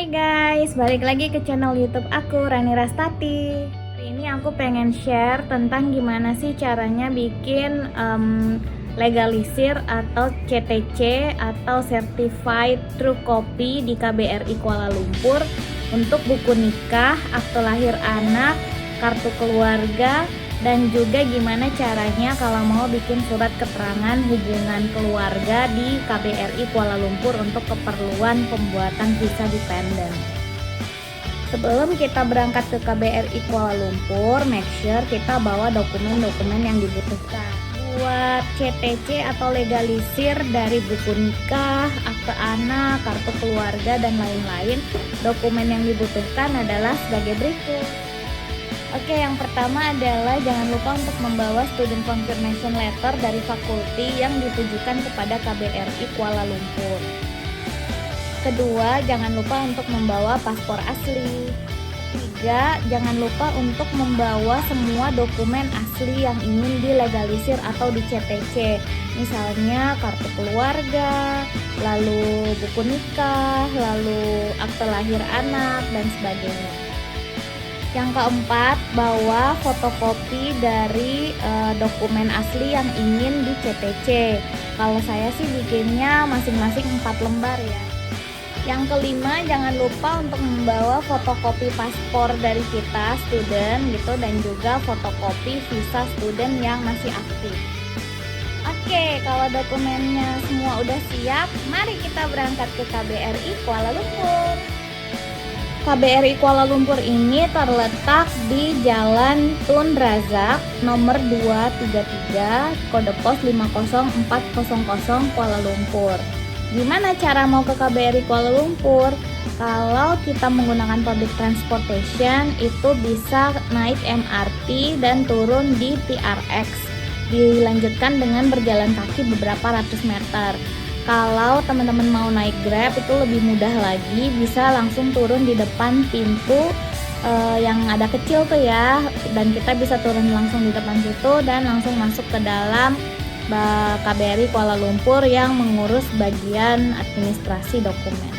Hai guys, balik lagi ke channel YouTube aku, Rani Rastati. Hari ini aku pengen share tentang gimana sih caranya bikin legalisir atau CTC atau Certified True Copy di KBRI Kuala Lumpur untuk buku nikah, akte lahir anak, kartu keluarga, dan juga gimana caranya kalau mau bikin surat keterangan hubungan keluarga di KBRI Kuala Lumpur untuk keperluan pembuatan visa dependent. Sebelum kita berangkat ke KBRI Kuala Lumpur, make sure kita bawa dokumen-dokumen yang dibutuhkan. Buat CTC atau legalisir dari buku nikah, akte anak, kartu keluarga, dan lain-lain, dokumen yang dibutuhkan adalah sebagai berikut. Oke, yang pertama adalah jangan lupa untuk membawa student confirmation letter dari fakulti yang ditujukan kepada KBRI Kuala Lumpur. Kedua, jangan lupa untuk membawa paspor asli. Ketiga, jangan lupa untuk membawa semua dokumen asli yang ingin dilegalisir atau di CTC. Misalnya kartu keluarga, lalu buku nikah, lalu akte lahir anak, dan sebagainya. Yang keempat, bawa fotokopi dari dokumen asli yang ingin di CTC. Kalau saya sih bikinnya masing-masing 4 lembar ya. Yang kelima, jangan lupa untuk membawa fotokopi paspor dari kita student gitu, dan juga fotokopi visa student yang masih aktif. Oke, kalau dokumennya semua udah siap, mari kita berangkat ke KBRI Kuala Lumpur. KBRI Kuala Lumpur ini terletak di Jalan Tun Razak nomor 233, kode pos 50400 Kuala Lumpur. Gimana cara mau ke KBRI Kuala Lumpur? Kalau kita menggunakan public transportation, itu bisa naik MRT dan turun di TRX. Dilanjutkan dengan berjalan kaki beberapa ratus meter. Kalau teman-teman mau naik Grab itu lebih mudah lagi, bisa langsung turun di depan pintu yang ada kecil tuh ya, dan kita bisa turun langsung di depan situ dan langsung masuk ke dalam KBRI Kuala Lumpur yang mengurus bagian administrasi dokumen.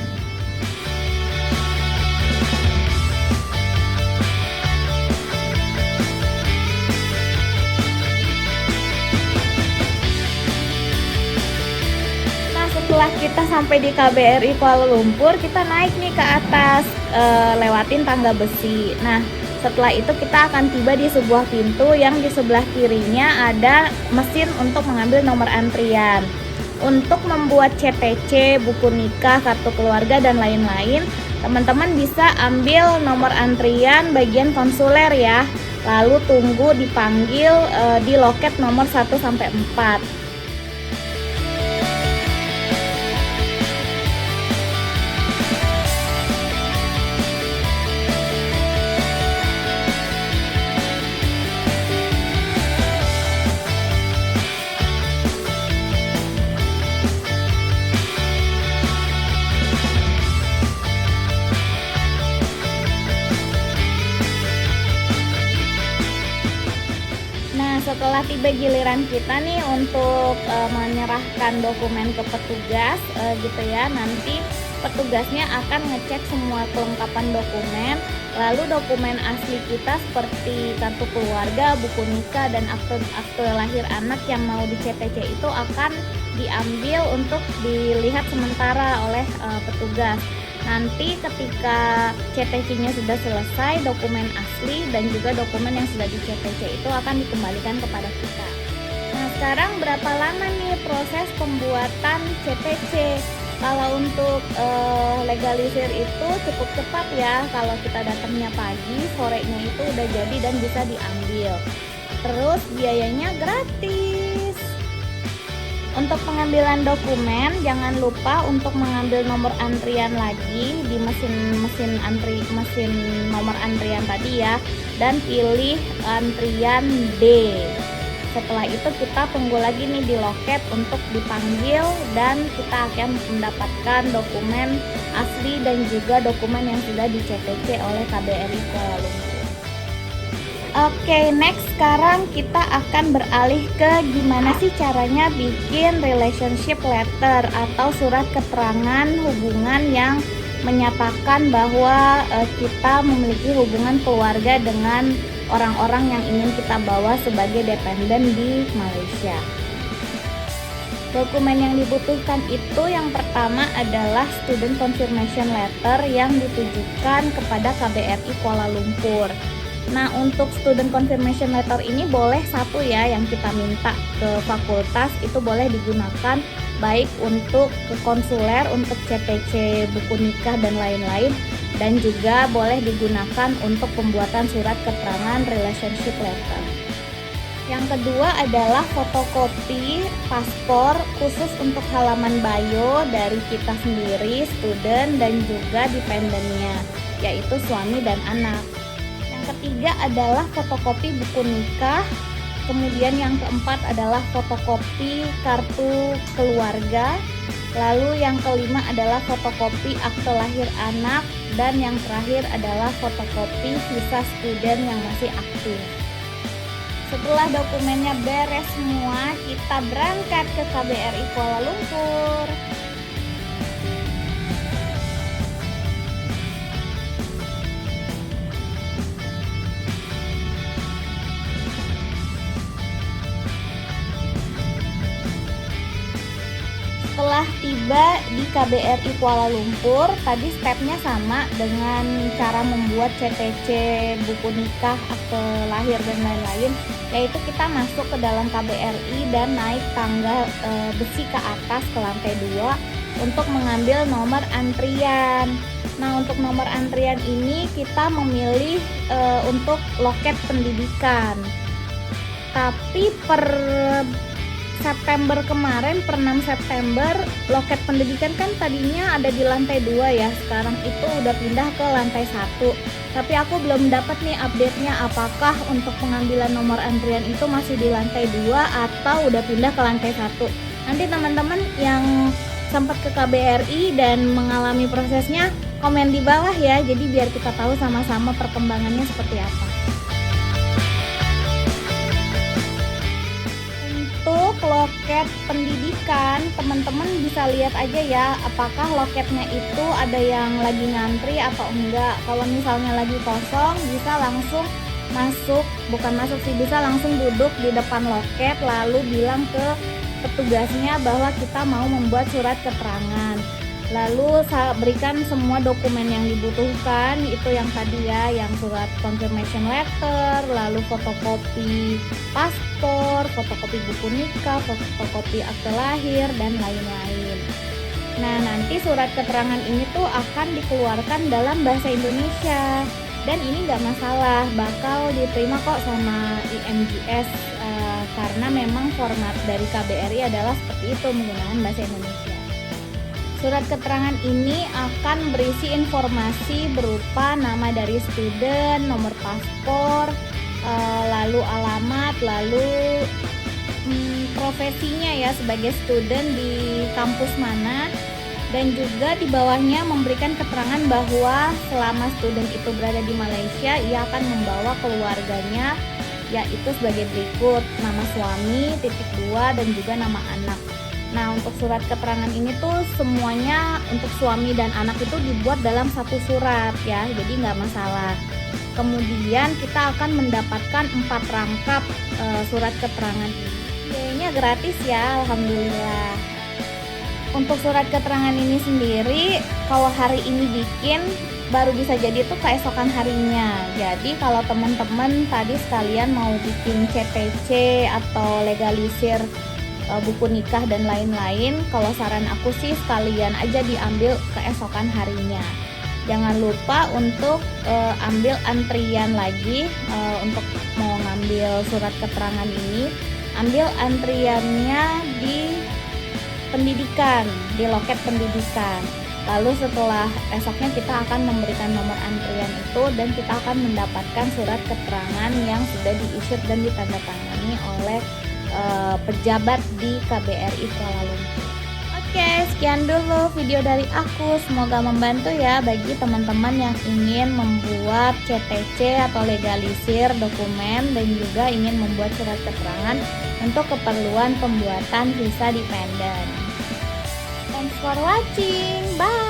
Setelah kita sampai di KBRI Kuala Lumpur, kita naik nih ke atas, lewatin tangga besi. Nah, setelah itu kita akan tiba di sebuah pintu yang di sebelah kirinya ada mesin untuk mengambil nomor antrian. Untuk membuat CTC, buku nikah, kartu keluarga, dan lain-lain, teman-teman bisa ambil nomor antrian bagian konsuler ya. Lalu tunggu dipanggil di loket nomor 1-4. Setelah tiba giliran kita nih untuk menyerahkan dokumen ke petugas gitu ya, nanti petugasnya akan ngecek semua kelengkapan dokumen, lalu dokumen asli kita seperti kartu keluarga, buku nikah, dan akte lahir anak yang mau di CTC itu akan diambil untuk dilihat sementara oleh petugas. Nanti ketika CTC-nya sudah selesai, dokumen asli dan juga dokumen yang sudah di CTC itu akan dikembalikan kepada kita. Nah, sekarang berapa lama nih proses pembuatan CTC? Kalau untuk legalisir itu cukup cepat ya. Kalau kita datangnya pagi, sorenya itu udah jadi dan bisa diambil. Terus biayanya gratis. Untuk pengambilan dokumen, jangan lupa untuk mengambil nomor antrian lagi di mesin nomor antrian tadi ya, dan pilih antrian D. Setelah itu kita tunggu lagi nih di loket untuk dipanggil, dan kita akan mendapatkan dokumen asli dan juga dokumen yang sudah di CTC oleh KBRI Kuala Lumpur. Oke, next sekarang kita akan beralih ke gimana sih caranya bikin relationship letter atau surat keterangan hubungan yang menyatakan bahwa kita memiliki hubungan keluarga dengan orang-orang yang ingin kita bawa sebagai dependen di Malaysia. Dokumen yang dibutuhkan itu yang pertama adalah Student Confirmation Letter yang ditujukan kepada KBRI Kuala Lumpur. Nah, untuk Student Confirmation Letter ini boleh satu ya yang kita minta ke fakultas, itu boleh digunakan baik untuk ke konsuler, untuk CTC, buku nikah dan lain-lain, dan juga boleh digunakan untuk pembuatan surat keterangan relationship letter. Yang kedua adalah fotokopi paspor khusus untuk halaman bio dari kita sendiri, student, dan juga dependennya, yaitu suami dan anak. Yang ketiga adalah fotokopi buku nikah. Kemudian yang keempat adalah fotokopi kartu keluarga. Lalu yang kelima adalah fotokopi akte lahir anak. Dan yang terakhir adalah fotokopi visa student yang masih aktif. Setelah dokumennya beres semua, kita berangkat ke KBRI Kuala Lumpur. Setelah tiba di KBRI Kuala Lumpur, tadi stepnya sama dengan cara membuat CTC, buku nikah, akte lahir dan lain-lain, yaitu kita masuk ke dalam KBRI dan naik tangga besi ke atas ke lantai 2 untuk mengambil nomor antrian. Nah, untuk nomor antrian ini kita memilih untuk loket pendidikan. Tapi per September kemarin, per 6 September, loket pendidikan kan tadinya ada di lantai 2 ya. Sekarang itu udah pindah ke lantai 1. Tapi aku belum dapat nih update-nya, apakah untuk pengambilan nomor antrian itu masih di lantai 2 atau udah pindah ke lantai 1. Nanti teman-teman yang sempat ke KBRI dan mengalami prosesnya, komen di bawah ya. Jadi biar kita tahu sama-sama perkembangannya seperti apa. Untuk loket pendidikan, teman-teman bisa lihat aja ya, apakah loketnya itu ada yang lagi ngantri atau enggak. Kalau misalnya lagi kosong, bisa langsung bisa langsung duduk di depan loket, lalu bilang ke petugasnya bahwa kita mau membuat surat keterangan. Lalu berikan semua dokumen yang dibutuhkan, itu yang tadi ya, yang surat confirmation letter, lalu fotokopi paspor, fotokopi buku nikah, fotokopi akte lahir, dan lain-lain. Nah, nanti surat keterangan ini tuh akan dikeluarkan dalam bahasa Indonesia, dan ini nggak masalah, bakal diterima kok sama IMGS, karena memang format dari KBRI adalah seperti itu, menggunakan bahasa Indonesia. Surat keterangan ini akan berisi informasi berupa nama dari student, nomor paspor, lalu alamat, lalu profesinya ya sebagai student di kampus mana, dan juga di bawahnya memberikan keterangan bahwa selama student itu berada di Malaysia, ia akan membawa keluarganya, yaitu sebagai berikut: nama suami, .2, dan juga nama anak. Nah, untuk surat keterangan ini tuh semuanya untuk suami dan anak itu dibuat dalam satu surat ya, jadi nggak masalah. Kemudian kita akan mendapatkan 4 rangkap surat keterangan ini. Biayanya gratis ya, alhamdulillah. Untuk surat keterangan ini sendiri, kalau hari ini bikin, baru bisa jadi tuh keesokan harinya. Jadi kalau teman-teman tadi sekalian mau bikin CTC atau legalisir buku nikah dan lain-lain, kalau saran aku sih sekalian aja diambil keesokan harinya. Jangan lupa untuk ambil antrian lagi untuk mau ngambil surat keterangan ini. Ambil antriannya di pendidikan, di loket pendidikan. Lalu setelah esoknya kita akan memberikan nomor antrian itu, dan kita akan mendapatkan surat keterangan yang sudah di-issue dan ditandatangani oleh pejabat di KBRI Kuala Lumpur. Oke, sekian dulu video dari aku. Semoga membantu ya bagi teman-teman yang ingin membuat CTC atau legalisir dokumen dan juga ingin membuat surat keterangan untuk keperluan pembuatan visa dependent. Thanks for watching. Bye.